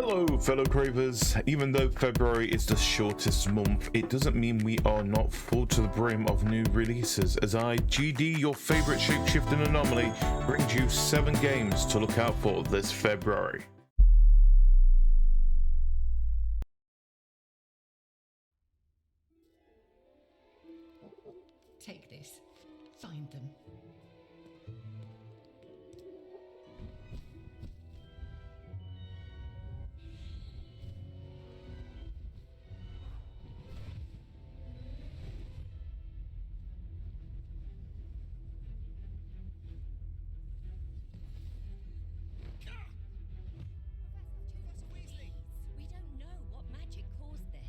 Hello fellow Cravers. Even though February is the shortest month, it doesn't mean we are not full to the brim of new releases, as I, GD, your favourite Shapeshifting Anomaly, brings you 7 games to look out for this February. Take this. Find them. We don't know what magic caused this.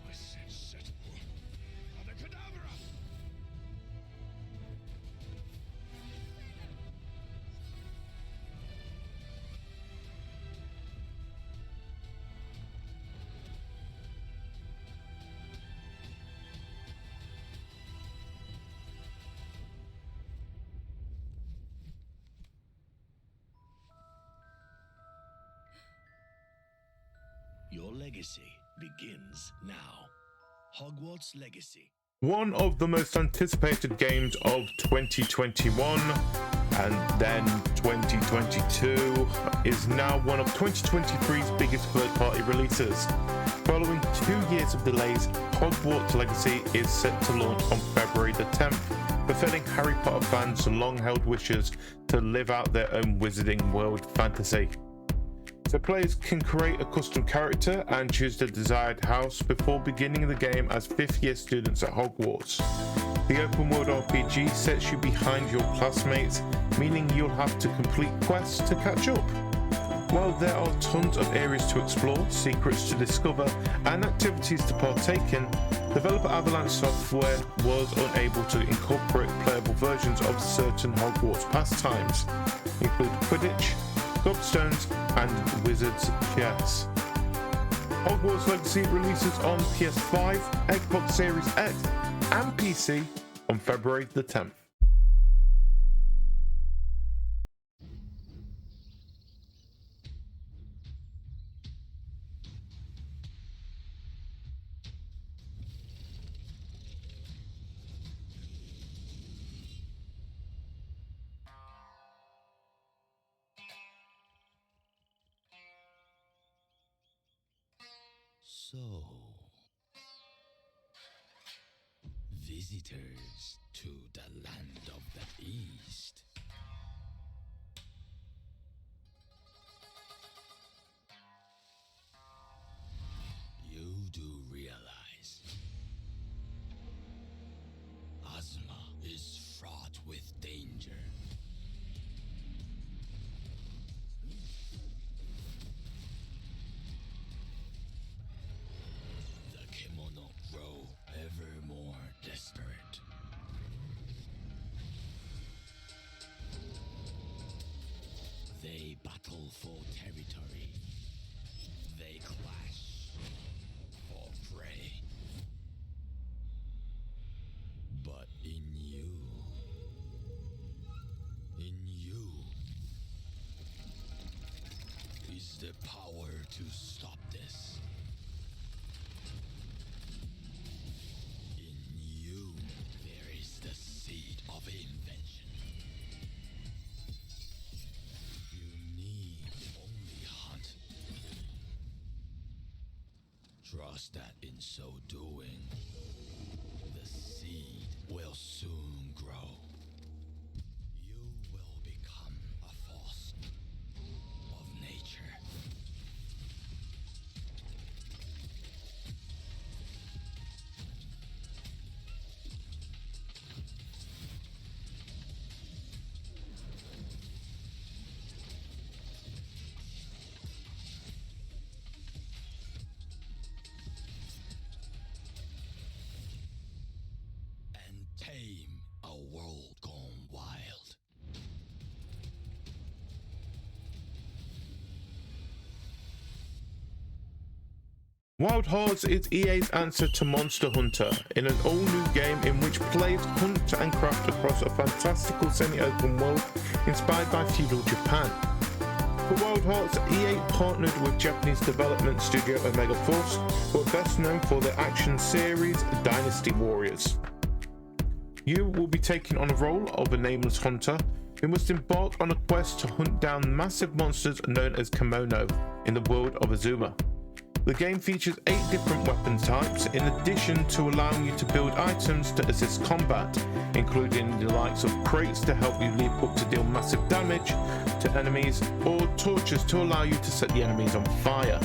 I said set. Abracadabra! Your legacy begins now. Hogwarts Legacy. One of the most anticipated games of 2021 and then 2022 is now one of 2023's biggest third-party releases. Following 2 years of delays, Hogwarts Legacy is set to launch on February the 10th, fulfilling Harry Potter fans' long-held wishes to live out their own wizarding world fantasy. So players can create a custom character and choose the desired house before beginning the game as 5th year students at Hogwarts. The open world RPG sets you behind your classmates, meaning you'll have to complete quests to catch up. While there are tons of areas to explore, secrets to discover, and activities to partake in, developer Avalanche Software was unable to incorporate playable versions of certain Hogwarts pastimes, including Quidditch, Gobstones, and Wizard's Chess. Hogwarts Legacy releases on PS5, Xbox Series X, and PC on February the 10th. So, visitors to the land of the East. You do realize Ozma is fraught with danger. The kimono grow ever more desperate. They battle for territory. They clash for prey. But in you, is the power to stop this. In you, there is the seed of invention. You need only hunt. Trust that in so doing, the seed will soon grow. You will become a force of nature. And tame a world gone wild. Wild Hearts is EA's answer to Monster Hunter, in an all-new game in which players hunt and craft across a fantastical semi-open world inspired by feudal Japan. For Wild Hearts, EA partnered with Japanese development studio Omega Force, who are best known for their action series Dynasty Warriors. You will be taking on a role of a nameless hunter who must embark on a quest to hunt down massive monsters known as kimono in the world of Azuma. The game features 8 different weapon types, in addition to allowing you to build items to assist combat, including the likes of crates to help you leap up to deal massive damage to enemies, or torches to allow you to set the enemies on fire.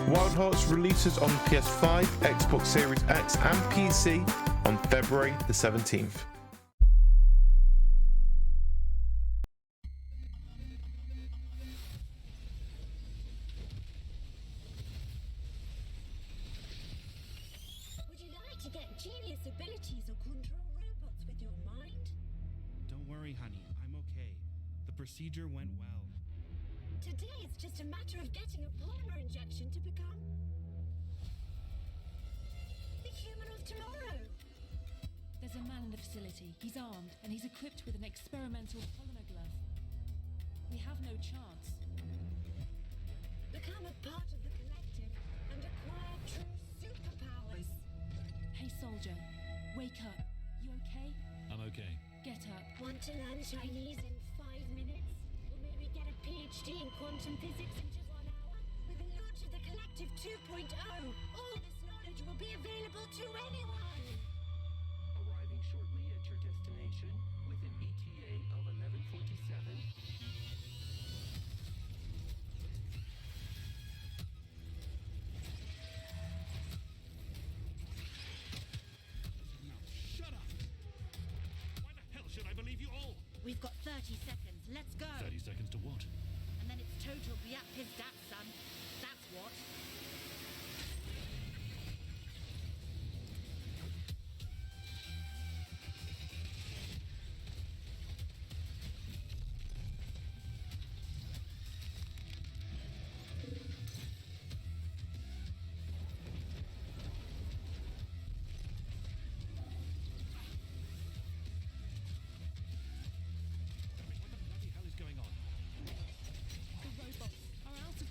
Wild Hearts releases on PS5, Xbox Series X and PC on February the 17th. Genius abilities or control robots with your mind? Don't worry, honey. I'm okay. The procedure went well. Today it's just a matter of getting a polymer injection to become the human of tomorrow. There's a man in the facility. He's armed and he's equipped with an experimental polymer glove. We have no chance. Become a part of the collective and acquire true superpowers. Hey soldier, wake up. You okay? I'm okay. Get up. Want to learn Chinese in 5 minutes? Or maybe get a PhD in quantum physics in just 1 hour? With the launch of the Collective 2.0, all this knowledge will be available to anyone! Arriving shortly at your destination with an ETA of 11:47. We've got 30 seconds. Let's go. 30 seconds to what? And then it's total Biap his dad, son. That's what.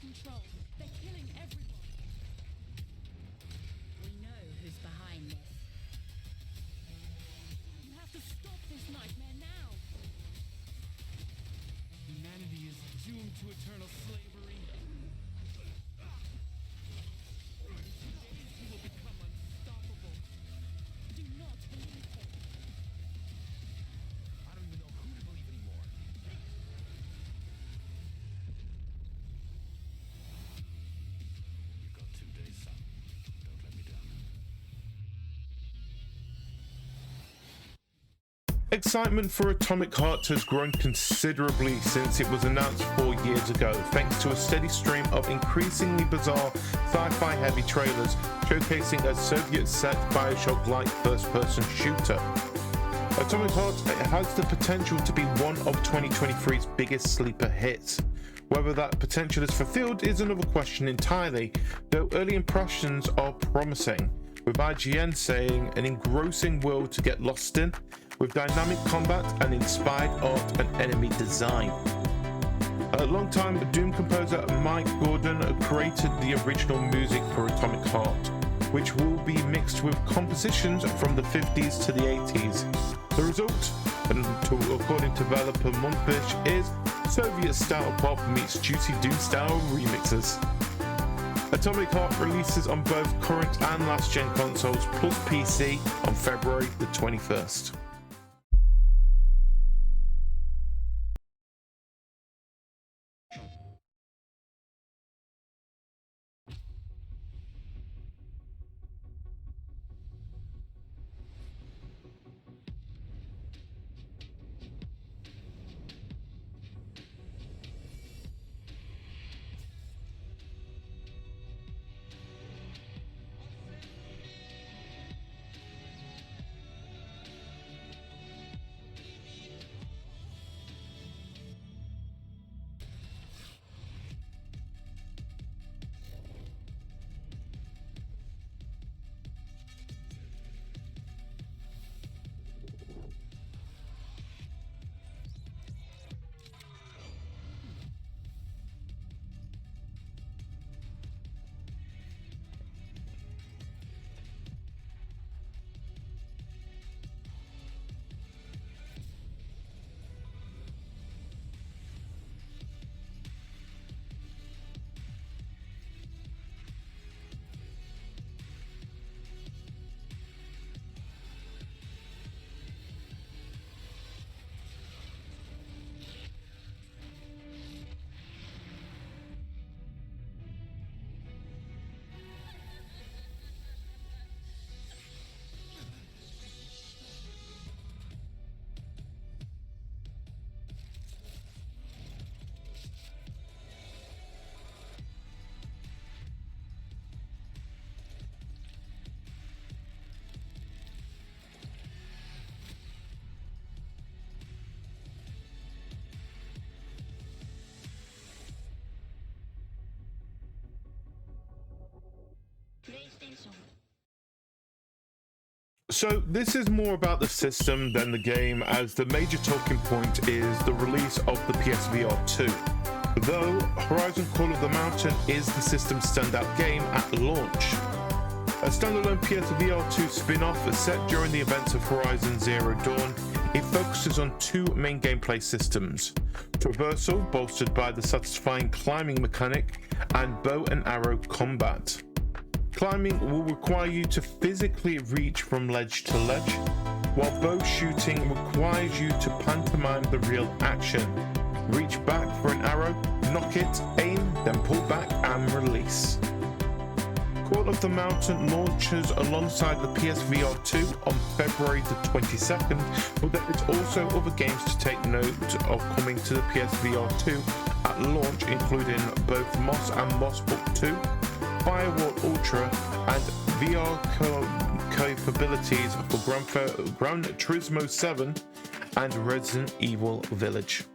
Control. They're killing everyone. We know who's behind this. You have to stop this nightmare now. Humanity is doomed to eternal slavery. He will become unstoppable. Do not believe him. I don't even know who to believe anymore. You've got 2 days, son. Don't let me down. Excitement for Atomic Heart has grown considerably since it was announced 4 years ago, thanks to a steady stream of increasingly bizarre sci-fi heavy trailers showcasing a Soviet-set Bioshock-like first-person shooter. Atomic Heart has the potential to be one of 2023's biggest sleeper hits. Whether that potential is fulfilled is another question entirely, though early impressions are promising, with IGN saying an engrossing world to get lost in, with dynamic combat and inspired art and enemy design. A long-time Doom composer Mike Gordon created the original music for Atomic Heart, which will be mixed with compositions from the 50s to the 80s. The result, according to developer Monkfish, is Soviet-style pop meets juicy Doom-style remixes. Atomic Heart releases on both current and last-gen consoles plus PC on February the 21st. So this is more about the system than the game, as the major talking point is the release of the PSVR 2. Though Horizon Call of the Mountain is the system's standout game at launch. A standalone PSVR 2 spin-off set during the events of Horizon Zero Dawn, it focuses on two main gameplay systems: traversal, bolstered by the satisfying climbing mechanic, and bow and arrow combat. Climbing will require you to physically reach from ledge to ledge, while bow shooting requires you to pantomime the real action. Reach back for an arrow, knock it, aim, then pull back and release. Call of the Mountain launches alongside the PSVR 2 on February the 22nd, but there is also other games to take note of coming to the PSVR 2 at launch, including both Moss and Moss Book 2, Firewall Ultra, and VR capabilities for Gran Turismo 7 and Resident Evil Village.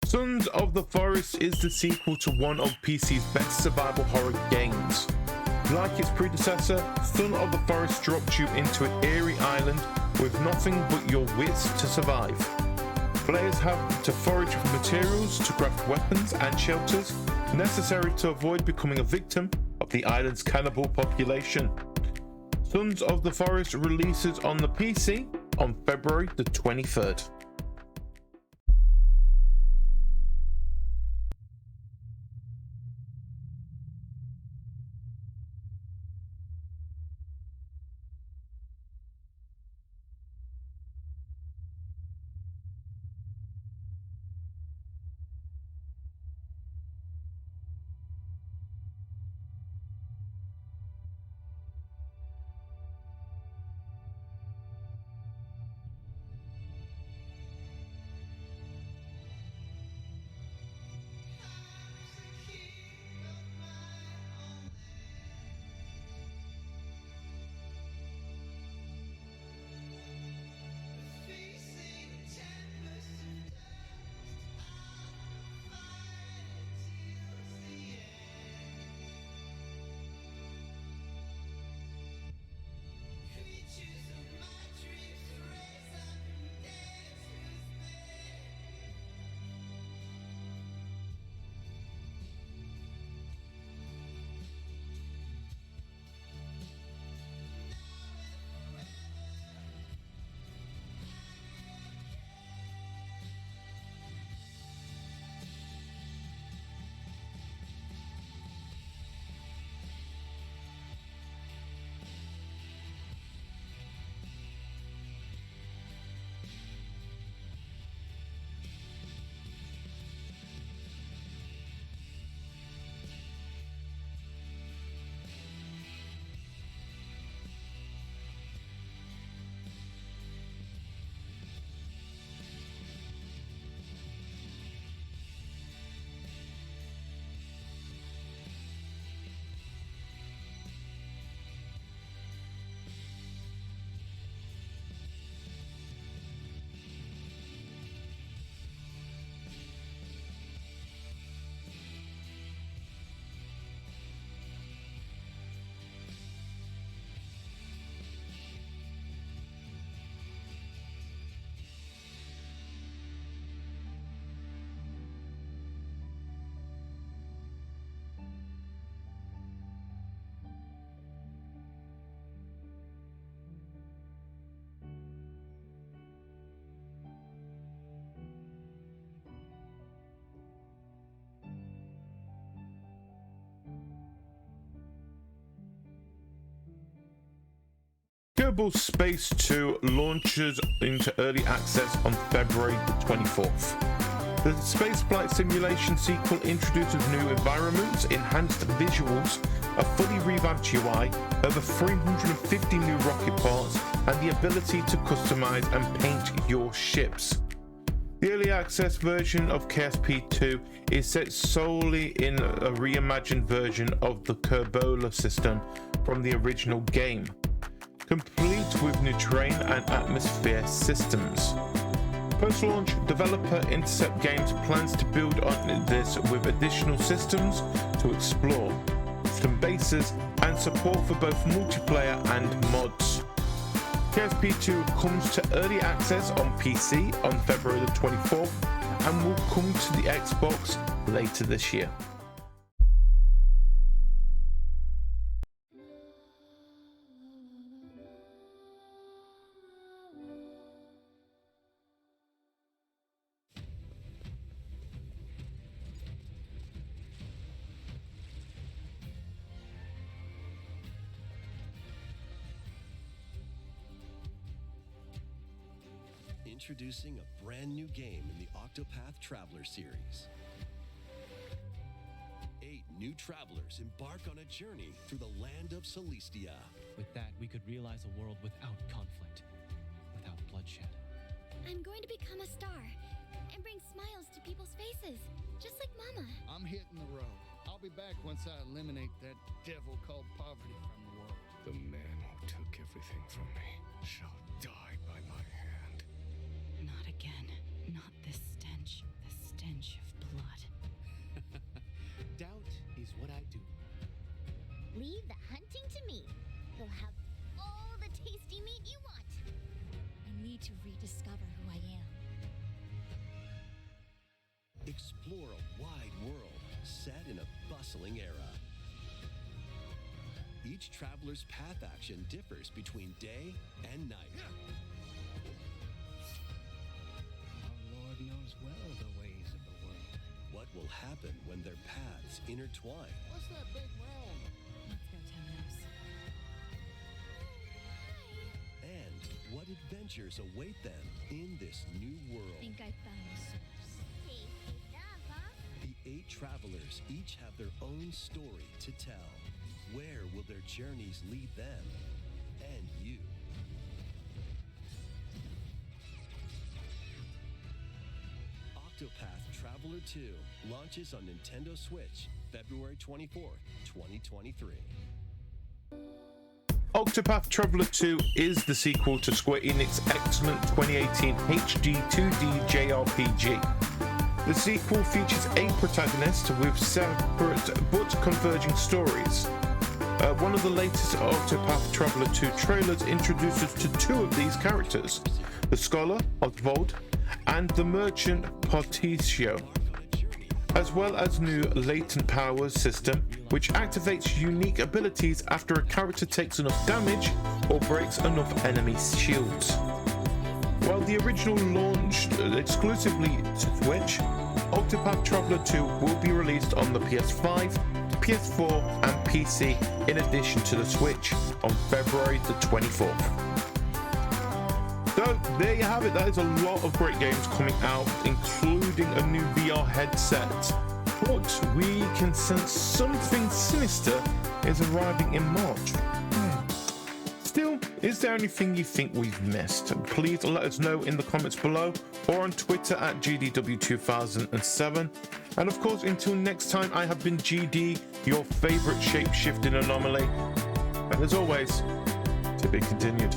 Sons of the Forest is the sequel to one of PC's best survival horror games. Like its predecessor, Son of the Forest drops you into an eerie island with nothing but your wits to survive. Players have to forage for materials to craft weapons and shelters necessary to avoid becoming a victim of the island's cannibal population. Sons of the Forest releases on the PC on February the 23rd. Kerbal Space 2 launches into early access on February the 24th. The spaceflight simulation sequel introduces new environments, enhanced visuals, a fully revamped UI, over 350 new rocket parts, and the ability to customize and paint your ships. The early access version of KSP2 is set solely in a reimagined version of the Kerbal system from the original game, complete with new terrain and atmosphere systems. Post-launch, developer Intercept Games plans to build on this with additional systems to explore, custom bases, and support for both multiplayer and mods. KSP2 comes to early access on PC on February the 24th and will come to the Xbox later this year. Introducing a brand new game in the Octopath Traveler series. 8 new travelers embark on a journey through the land of Celestia. With that, we could realize a world without conflict, without bloodshed. I'm going to become a star and bring smiles to people's faces, just like Mama. I'm hitting the road. I'll be back once I eliminate that devil called poverty from the world. The man who took everything from me shall die by my hand. Not again. Not this stench. The stench of blood. Doubt is what I do. Leave the hunting to me. You'll have all the tasty meat you want. I need to rediscover who I am. Explore a wide world set in a bustling era. Each traveler's path action differs between day and night. Our Lord knows well the ways of the world. What will happen when their paths intertwine? What's that big realm? Let's go, Temenos. And what adventures await them in this new world? Think I found the source. Tasty stuff, huh? The 8 travelers each have their own story to tell. Where will their journeys lead them and you? Octopath Traveler 2 launches on Nintendo Switch February 24th, 2023. Octopath Traveler 2 is the sequel to Square Enix's excellent 2018 HD 2D JRPG. The sequel features 8 protagonists with separate but converging stories. One of the latest Octopath Traveler 2 trailers introduces to 2 of these characters, the scholar, Oswald, and the merchant, Particio, as well as new latent powers system, which activates unique abilities after a character takes enough damage or breaks enough enemy shields. While the original launched exclusively to Switch, Octopath Traveler 2 will be released on the PS5, PS4 and PC in addition to the Switch on February the 24th. So there you have it, that is a lot of great games coming out, including a new VR headset. But we can sense something sinister is arriving in March. Still, is there anything you think we've missed? Please let us know in the comments below or on Twitter at GDW2007. And of course, until next time, I have been GD, your favorite shape-shifting anomaly. And as always, to be continued.